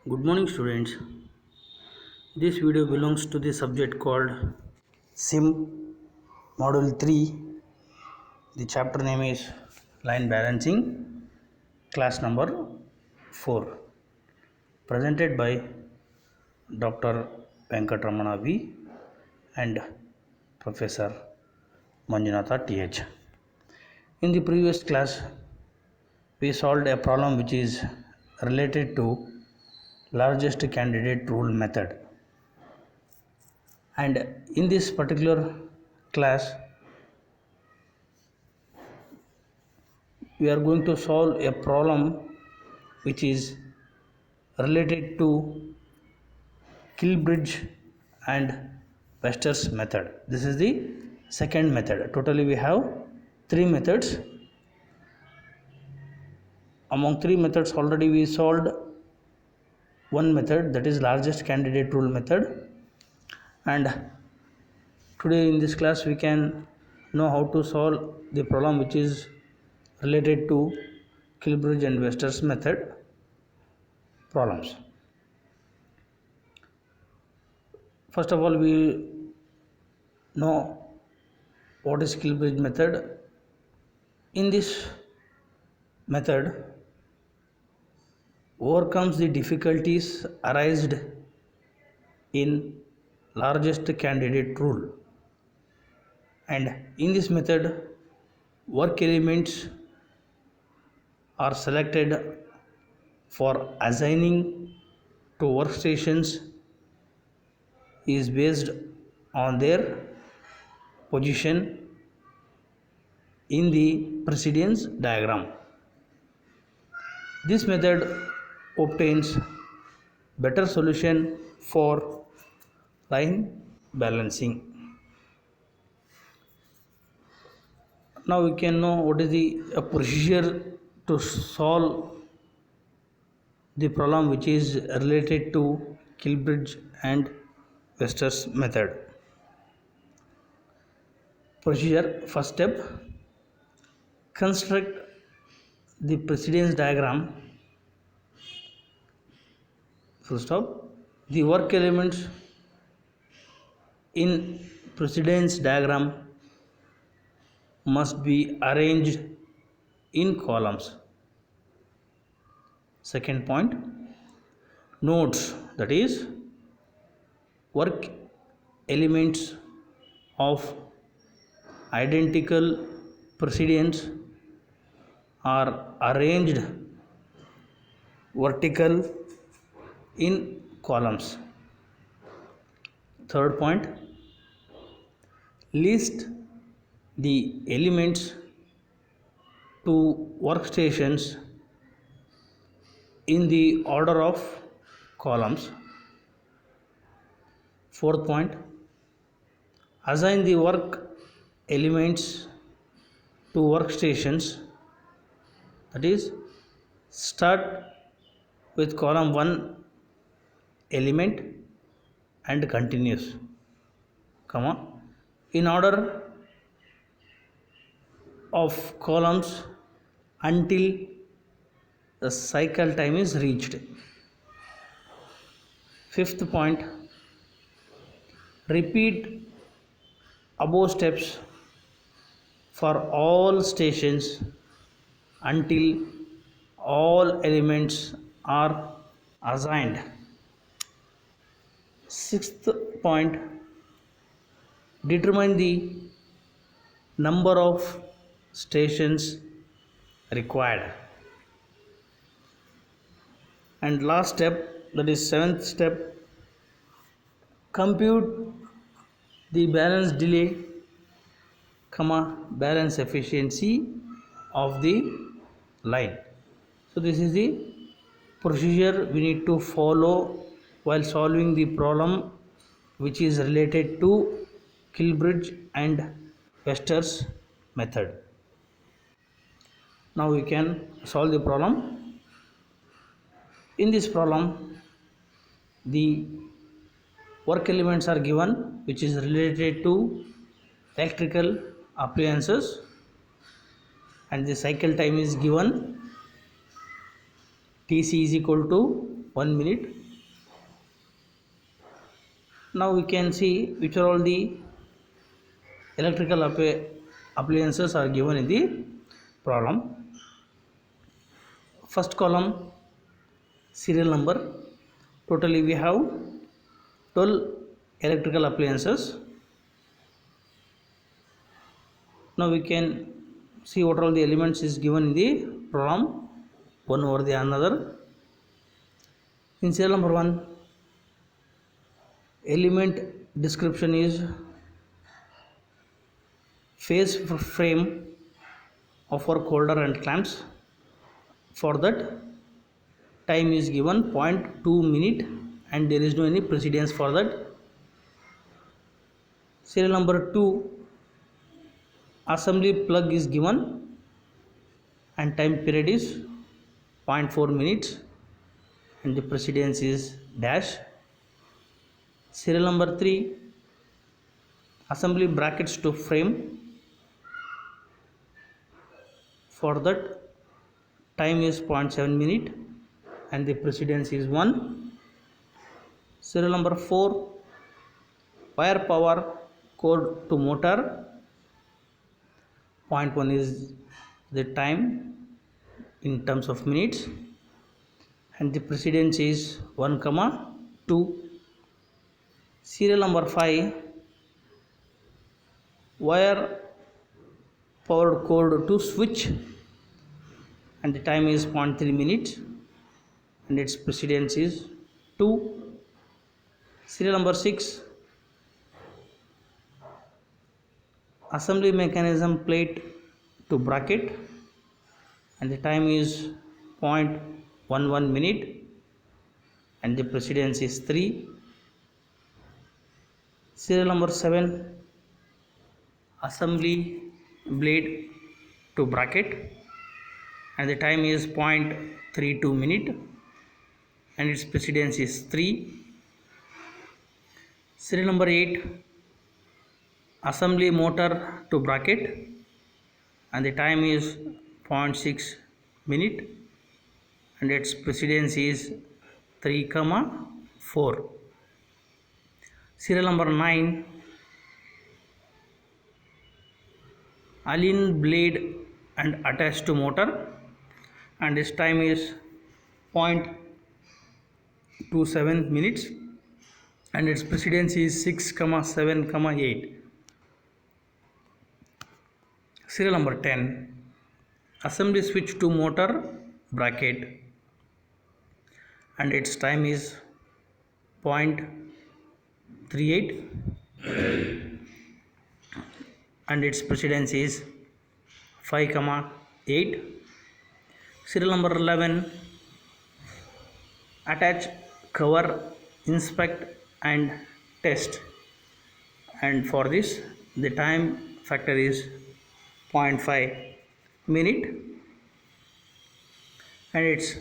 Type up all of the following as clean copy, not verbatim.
Good morning, students. This video belongs to the subject called SIM Module 3. The chapter name is Line Balancing, class number 4, presented by Dr. Venkatramana V and Professor Manjunatha TH. In the previous class, we solved a problem which is related to largest candidate rule method. And in this particular class, we are going to solve a problem which is related to Kilbridge and Wester's method. This is the second method. Totally we have three methods. Among three methods already we solved one method, that is largest candidate rule method, and today in this class we can know how to solve the problem which is related to Kilbridge and Wester's method problems. First of all, we know what is Kilbridge method. In this method, overcomes the difficulties arised in largest candidate rule, and in this method work elements are selected for assigning to workstations is based on their position in the precedence diagram. This method obtains better solution for line balancing. Now we can know what is the procedure to solve the problem which is related to Kilbridge and Wester's method. Procedure: first step, construct the precedence diagram. Full stop. The work elements in precedence diagram must be arranged in columns. Second point, nodes, that is work elements of identical precedence are arranged vertical in columns. Third point, list the elements to workstations in the order of columns. Fourth point, assign the work elements to workstations, that is start with column 1 element and continues, in order of columns until the cycle time is reached. Fifth point, repeat above steps for all stations until all elements are assigned. Sixth point, determine the number of stations required. And last step, that is seventh step, compute the balance delay, balance efficiency of the line. So this is the procedure we need to follow while solving the problem which is related to Kilbridge and Wester's method. Now we can solve the problem. In this problem, the work elements are given which is related to electrical appliances, and the cycle time is given. Tc is equal to 1 minute. Now we can see which are all the electrical appliances are given in the problem. First column, serial number. Totally we have 12 electrical appliances. Now we can see what all the elements is given in the problem, one over the another. In serial number 1, element description is phase frame of work holder and clamps. For that, time is given 0.2 minute and there is no any precedence for that. Serial number 2, assembly plug is given and time period is 0.4 minutes and the precedence is dash. Serial number 3, assembly brackets to frame. For that, time is 0.7 minute and the precedence is 1. Serial number 4, wire power cord to motor. 0.1 is the time in terms of minutes and the precedence is 1, 2. Serial number 5, wire powered cord to switch and the time is 0.3 minutes and its precedence is 2. Serial number 6, assembly mechanism plate to bracket and the time is 0.11 minute and the precedence is 3. Serial number 7, assembly blade to bracket and the time is 0.32 minute and its precedence is 3. Serial number 8, assembly motor to bracket and the time is 0.6 minute and its precedence is 3, 4. Serial number 9, Allen blade and attached to motor and its time is 0.27 minutes and its precedence is 6, 7, 8. Serial number 10, assembly switch to motor bracket and its time is 0.38 and its precedence is 5, 8. Serial number 11, attach, cover, inspect and test and for this the time factor is 0.5 minute and its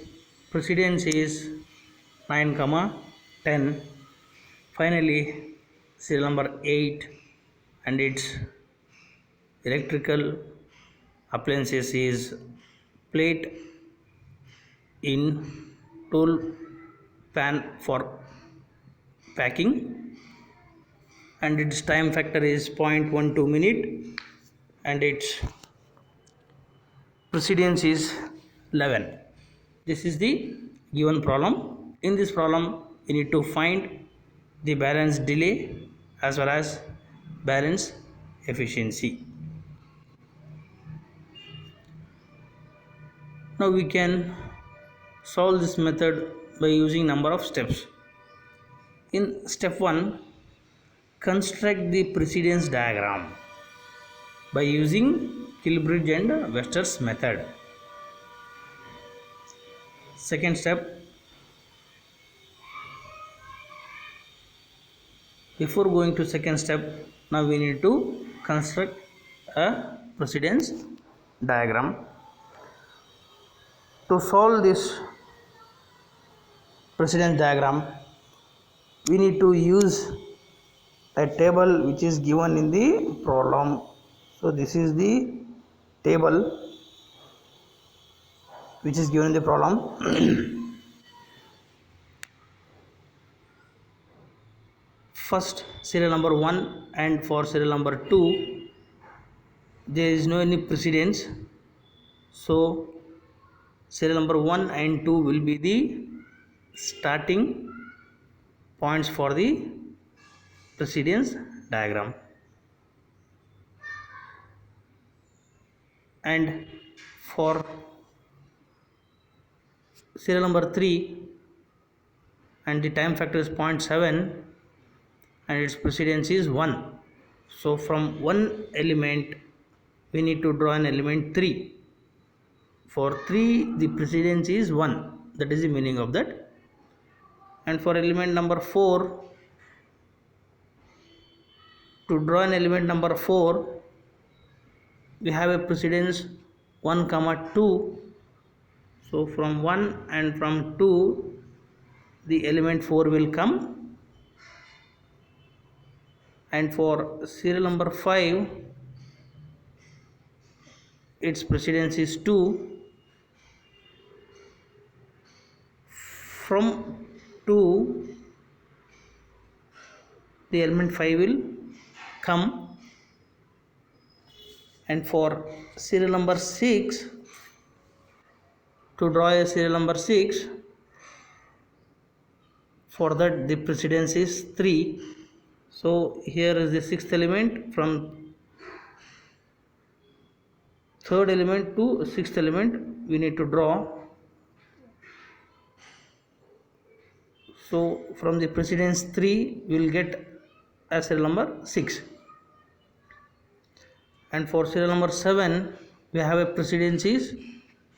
precedence is 9, 10. Finally, serial number 8 and its electrical appliances is plate in tool pan for packing and its time factor is 0.12 minute and its precedence is 11. This is the given problem. In this problem, we need to find the balance delay as well as balance efficiency. Now we can solve this method by using number of steps. In step 1, construct the precedence diagram by using Kilbridge and Wester's method. Second step, before going to second step, now we need to construct a precedence diagram. To solve this precedence diagram, we need to use a table which is given in the problem. So this is the table which is given in the problem. first serial number 1 and for serial number 2 there is no any precedence, so serial number 1 and 2 will be the starting points for the precedence diagram. And for serial number 3 and the time factor is 0.7 and its precedence is 1, so from one element we need to draw an element 3. For 3 the precedence is 1, that is the meaning of that. And for element number 4, to draw an element number 4 we have a precedence 1 comma 2, so from 1 and from 2 the element 4 will come. And for serial number 5 its precedence is 2, from 2 the element 5 will come. And for serial number 6, to draw a serial number 6, for that the precedence is 3, so here is the sixth element, from third element to sixth element we need to draw, so from the precedence 3 we will get a serial number 6. And for serial number 7 we have a precedence is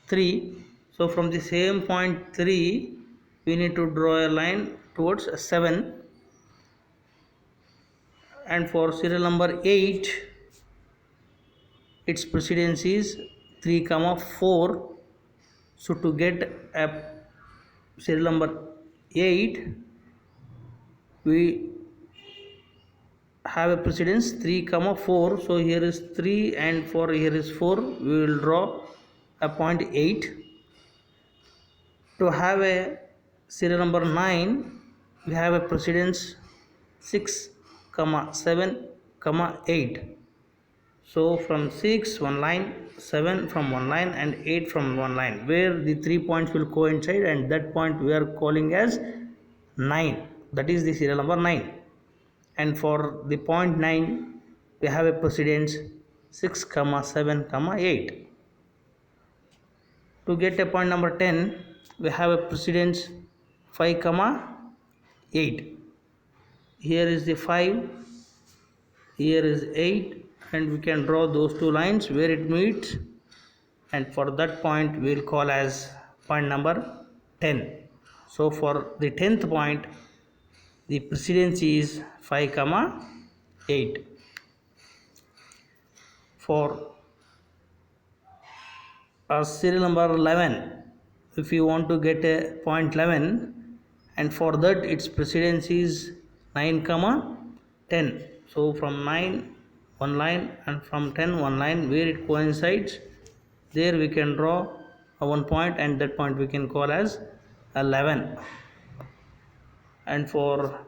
3, so from the same point 3 we need to draw a line towards 7. And for serial number 8 its precedence is 3 comma 4, so to get a serial number 8 we have a precedence 3 comma 4, so here is 3 and for here is 4, we will draw a point 8. To have a serial number 9 we have a precedence 6 comma 7 comma 8, so from 6 one line, 7 from one line and 8 from one line, where the 3 points will coincide, and that point we are calling as 9, that is the serial number 9. And for the point 9 we have a precedence 6 comma 7 comma 8. To get a point number 10 we have a precedence 5 comma 8. Here is the 5, here is 8, and we can draw those two lines where it meets, and for that point we will call as point number 10. So for the 10th point the precedence is 5 comma 8. For serial number 11, if you want to get a point 11, and for that its precedence is 9 comma 10, so from 9 one line and from 10 one line, where it coincides there we can draw a one point, and that point we can call as 11. And for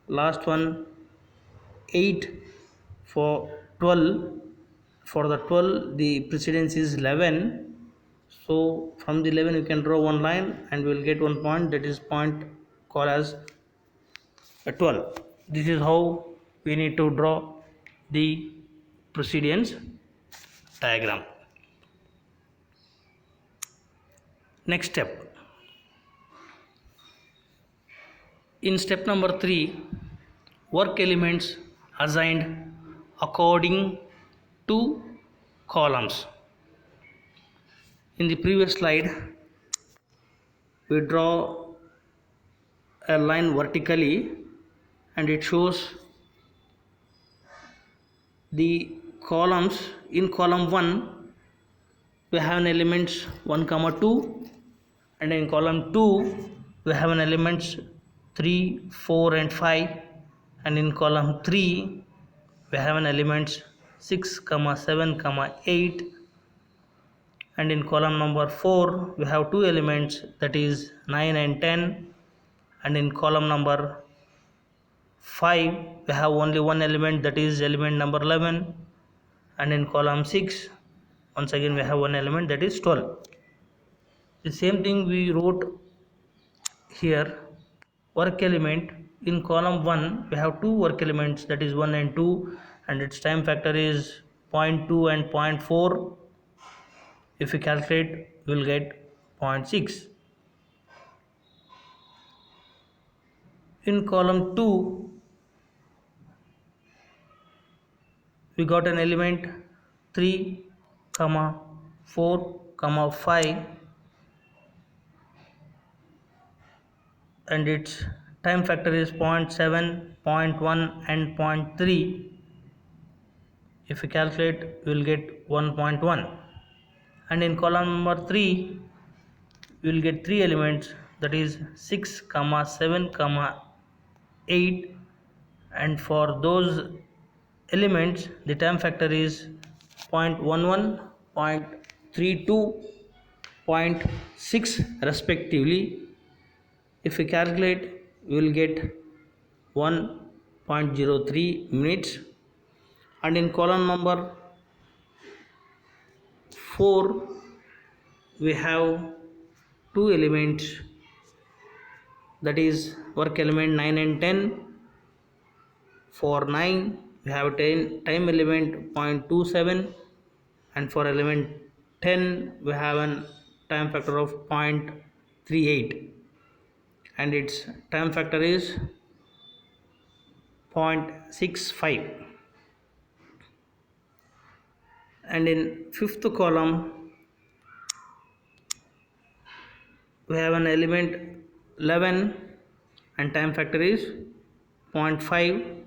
last one 8, for 12, for the 12 the precedence is 11, so from the 11 you can draw one line and we will get one point, that is point called as 12. This is how we need to draw the precedence diagram. Next step, in step number 3, work elements assigned according to columns. In the previous slide we draw a line vertically and it shows the columns. In column 1 we have an elements 1 comma 2, and in column 2 we have an elements 3, 4 and 5, and in column 3 we have an elements 6 comma 7 comma 8, and in column number 4 we have two elements, that is 9 and 10, and in column number 5 we have only one element, that is element number 11, and in column 6 once again we have one element, that is 12. The same thing we wrote here. Work element in column 1 we have two work elements, that is 1 and 2, and its time factor is 0.2 and 0.4. If we calculate we will get 0.6. In column 2 we got an element 3 comma 4 comma 5, and its time factor is 0.7, 0.1 and 0.3. If we calculate we will get 1.1. And in column number 3 we will get three elements, that is 6 comma 7 comma 8, and for those elements the time factor is 0.11, 0.32, 0.6 respectively. If we calculate we will get 1.03 minutes. And in column number 4 we have two elements, that is work element 9 and 10. For 9 we have 10 time element 0.27, and for element 10 we have an time factor of 0.38, and its time factor is 0.65. And in fifth column we have an element 11 and time factor is 0.5,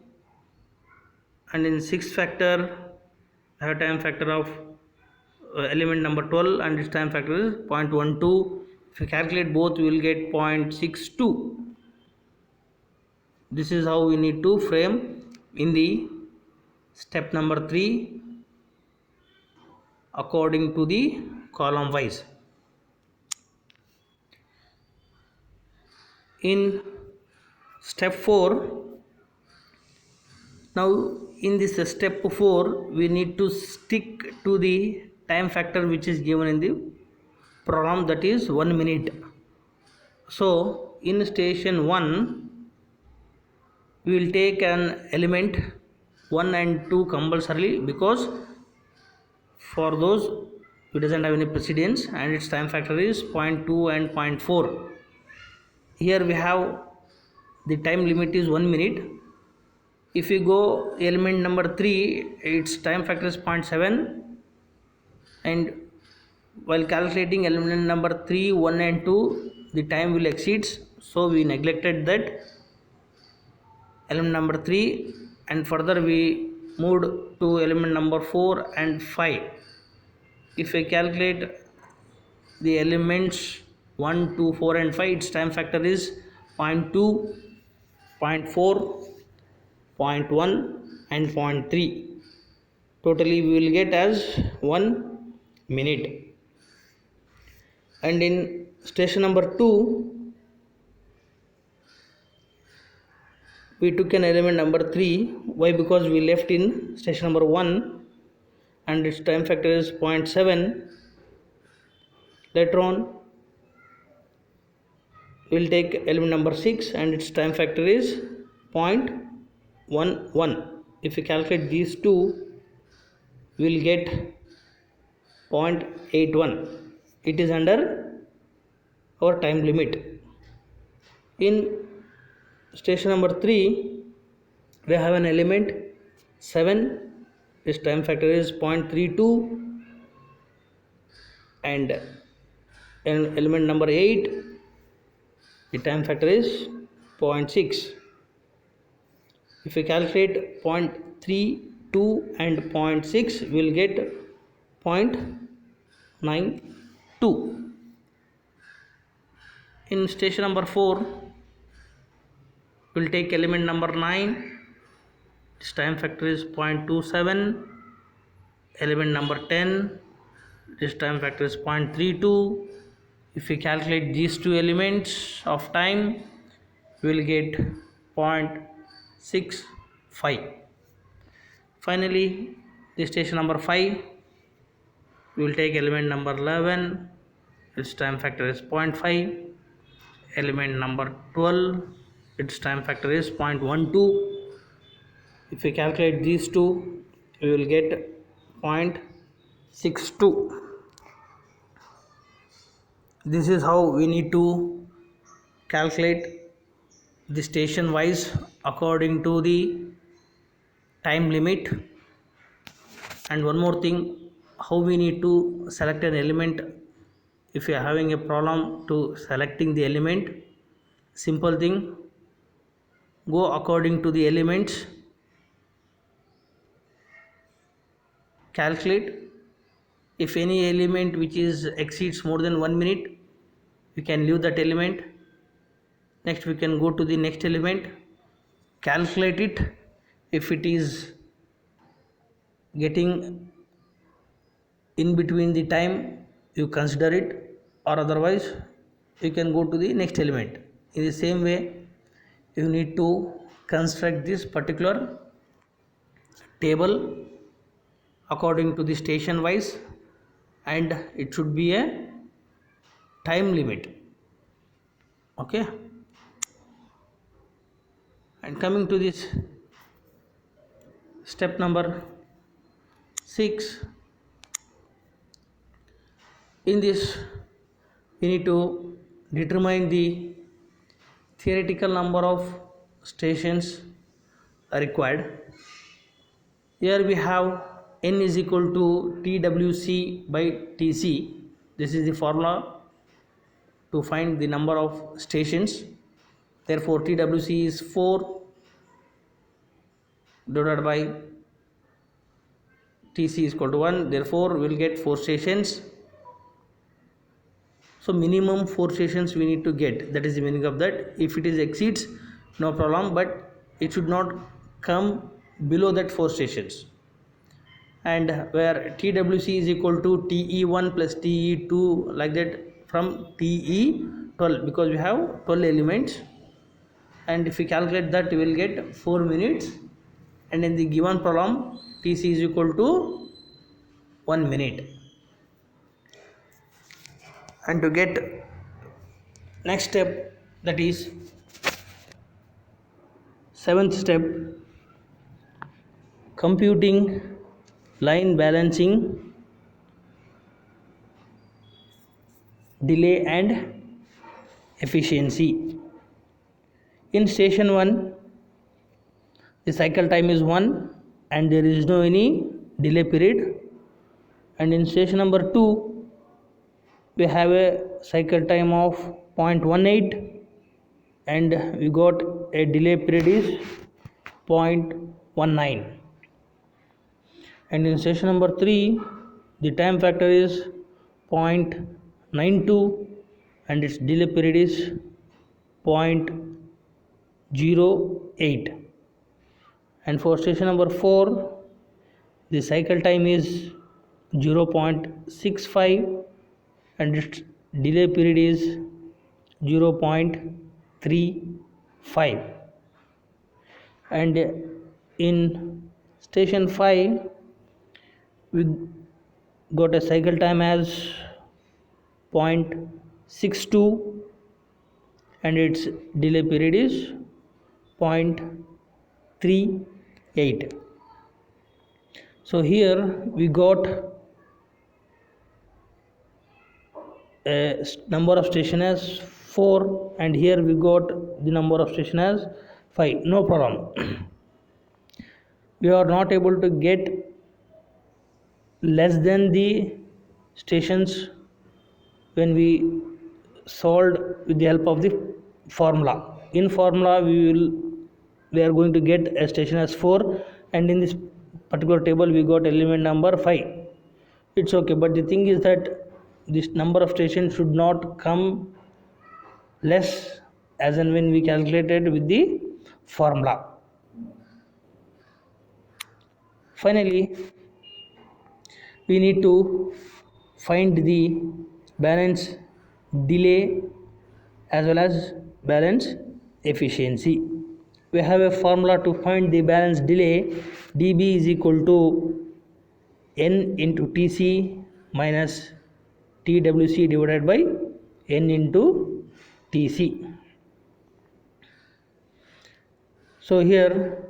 and in sixth factor I have time factor of element number 12, and its time factor is 0.12. If we calculate both we will get 0.62. This is how we need to frame in the step number 3 according to the column wise. In step 4, now in this step 4 we need to stick to the time factor which is given in the program, that is 1 minute. So in station 1 we will take an element 1 and 2 compulsorily, because for those it doesn't have any precedence, and its time factor is 0.2 and 0.4. Here we have the time limit is 1 minute. If we go element number 3 its time factor is 0.7, and while calculating element number 3, 1 and 2 the time will exceeds, so we neglected that element number 3, and further we moved to element number 4 and 5. If I calculate the elements 1, 2, 4 and 5, its time factor is 0.2, 0.4, 0.1 and 0.3. Totally we will get as 1 minute. And in station number 2 we took an element number 3. Why? Because we left in station number 1 and its time factor is 0.7. Later on we will take element number 6 and its time factor is 0.11. If we calculate these two we will get 0.81. It is under our time limit. In station number 3 we have an element 7, its time factor is 0.32, and element number 8 the time factor is 0.6. If we calculate 0.32 and 0.6 we will get 0.92. In station number 4 we will take element number 9, its time factor is 0.27. Element number 10, this time factor is 0.32. If we calculate these two elements of time we will get 6, 5. Finally, the station number 5, we will take element number 11, its time factor is 0.5. Element number 12, its time factor is 0.12. If we calculate these two, we will get 0.62. This is how we need to calculate the station wise according to the time limit. And one more thing, how we need to select an element if you are having a problem to selecting the element. Simple thing, go according to the elements, calculate. If any element which is exceeds more than 1 minute, we can leave that element. Next we can go to the next element, calculate it. If it is getting in between the time, you consider it, or otherwise you can go to the next element. In the same way, you need to construct this particular table according to the station wise, and it should be a time limit. Okay, and coming to this step number 6, in this we need to determine the theoretical number of stations required. Here we have n is equal to TWC by TC. This is the formula to find the number of stations. Therefore TWC is 4 divided by TC is equal to 1. Therefore we will get 4 stations. So minimum 4 stations we need to get. That is the meaning of that. If it is exceeds, no problem, but it should not come below that 4 stations. And where TWC is equal to TE1 plus TE2, like that, from TE12, because we have 12 elements, and if we calculate that, we will get 4 minutes. And in the given problem, TC is equal to 1 minute. And to get next step, that is 7th step, computing line balancing, delay and efficiency. In station 1, the cycle time is 1 and there is no any delay period. And in station number 2, we have a cycle time of 0.18 and we got a delay period is 0.19. And in station number 3, the time factor is 0.92 and its delay period is 0.08. And for station number 4, the cycle time is 0.65 and its delay period is 0.35. And in station 5, we got a cycle time as 0.62 and its delay period is 0.38. So here we got a number of station as 4 and here we got the number of station as 5. No problem. We are not able to get less than the stations when we solved with the help of the formula. In formula we are going to get a station as 4 and in this particular table we got element number 5. It's okay, but the thing is that this number of stations should not come less as and when we calculated with the formula. Finally, we need to find the balance delay as well as balance efficiency. we have a formula to find the balance delay. dB is equal to n into Tc minus TWc divided by n into Tc. So here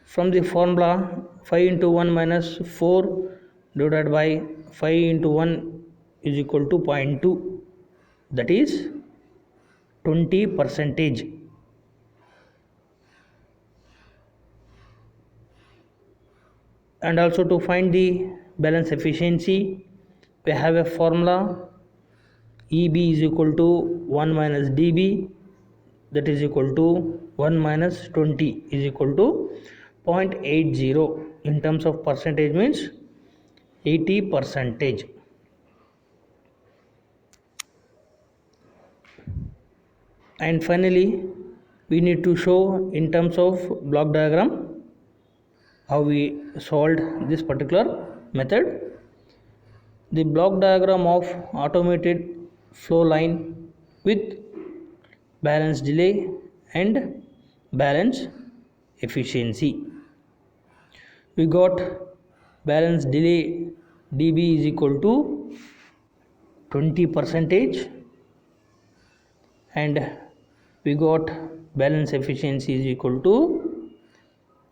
from the formula 5 into 1 minus 4 divided by 5 into 1 is equal to 0.2, that is 20%. And also to find the balance efficiency, we have a formula EB is equal to 1 minus dB, that is equal to 1 minus 20 is equal to 0.80. In terms of percentage means 80%. And finally we need to show in terms of block diagram how we solved this particular method. The block diagram of automated flow line with balance delay and balance efficiency. We got balance delay dB is equal to 20%, and we got balance efficiency is equal to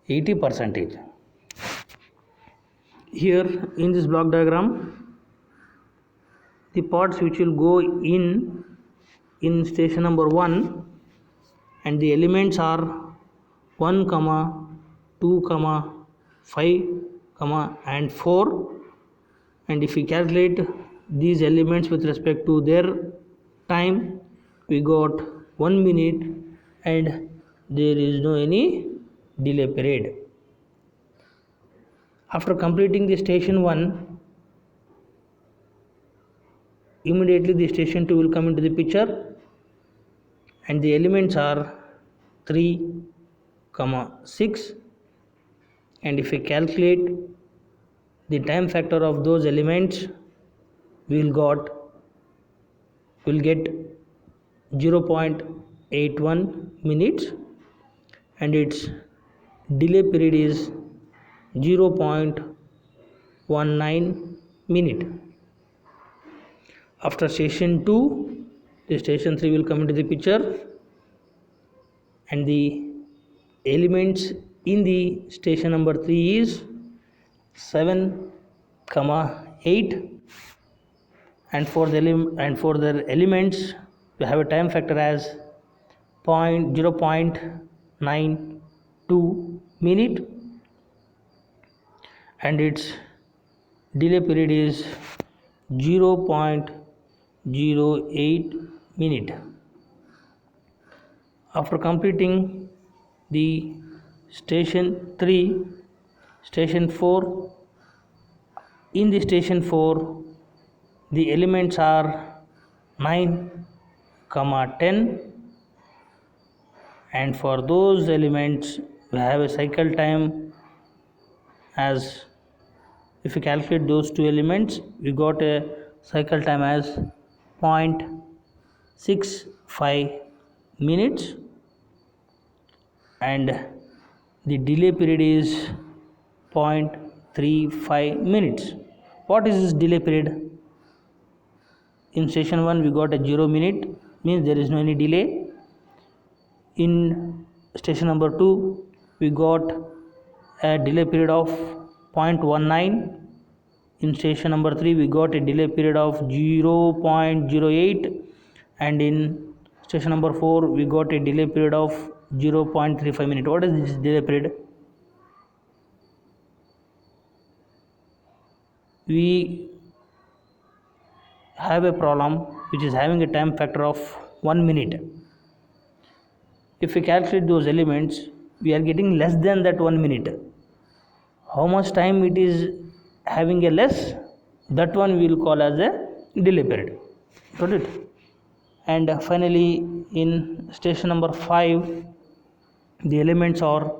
80%. Here in this block diagram, the parts which will go in station number 1, and the elements are 1, 2, 5, and 4. And if we calculate these elements with respect to their time, we got 1 minute and there is no any delay period. After completing the station 1, immediately the station 2 will come into the picture, and the elements are 3, 6, and if we calculate the time factor of those elements, we will get 0.81 minutes, and its delay period is 0.19 minute. After station 2, the station 3 will come into the picture, and the elements in the station number 3 is 7, 8, and for the elements we have a time factor as 0.92 minute, and its delay period is 0.08 minute. After completing the station 3, station 4, in the station 4 the elements are 9, 10, and for those elements we have a cycle time as, if we calculate those two elements, we got a cycle time as 0.65 minutes, and the delay period is 0.35 minutes. What is this delay period? In station 1 we got a 0 minute, means there is no any delay. In station number 2 we got a delay period of 0.19. In station number 3 we got a delay period of 0.08, and in station number 4 we got a delay period of 0.35 minute. What is this delay period? We have a problem which is having a time factor of 1 minute. If we calculate those elements, we are getting less than that 1 minute. How much time it is having a less, that one we will call as a delay period. Got it? And finally in station number 5 the elements are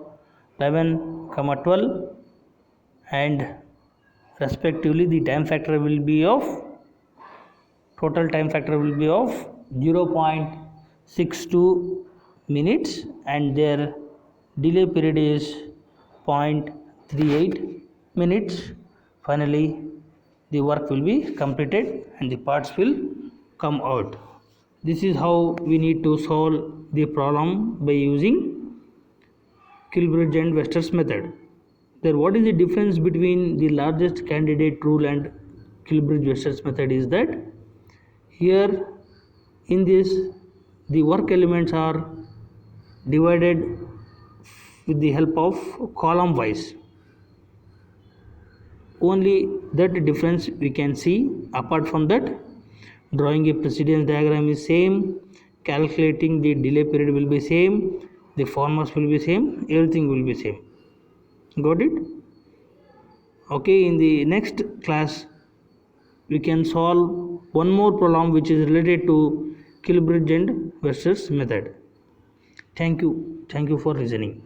11, 12, and respectively the time factor will be of, total time factor will be of 0.62 minutes and their delay period is 0.38 minutes. Finally the work will be completed and the parts will come out. This is how we need to solve the problem by using Kilbridge and Wester's method. Then what is the difference between the largest candidate rule and Kilbridge-Wester's method is that here in this the work elements are divided with the help of column wise. Only that difference we can see. Apart from that, drawing a precedence diagram is same, calculating the delay period will be same, the formulas will be same, everything will be same. Got it? Okay, in the next class we can solve one more problem which is related to Kilbridge and Wester's method. Thank you for listening.